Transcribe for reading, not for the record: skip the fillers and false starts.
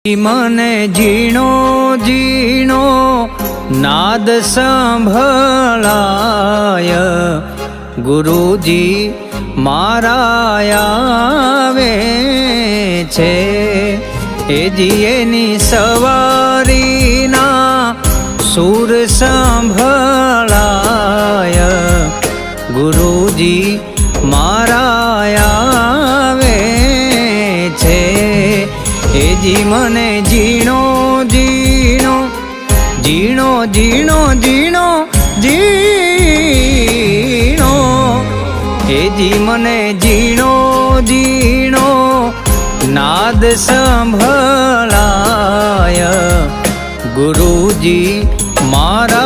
મને ઝીણો ઝીણો નાદ સંભળાય, ગુરુજી મારા આવે છે. એજી એની સવારીના સુર સંભળાય, ગુરુજી મારા આવે છે. એજી મને ઝીણો ઝીણો ઝીણો ઝીણો ઝીણો ઝીણો, એજી મને ઝીણો ઝીણો નાદ સંભળાય, ગુરુજી મારા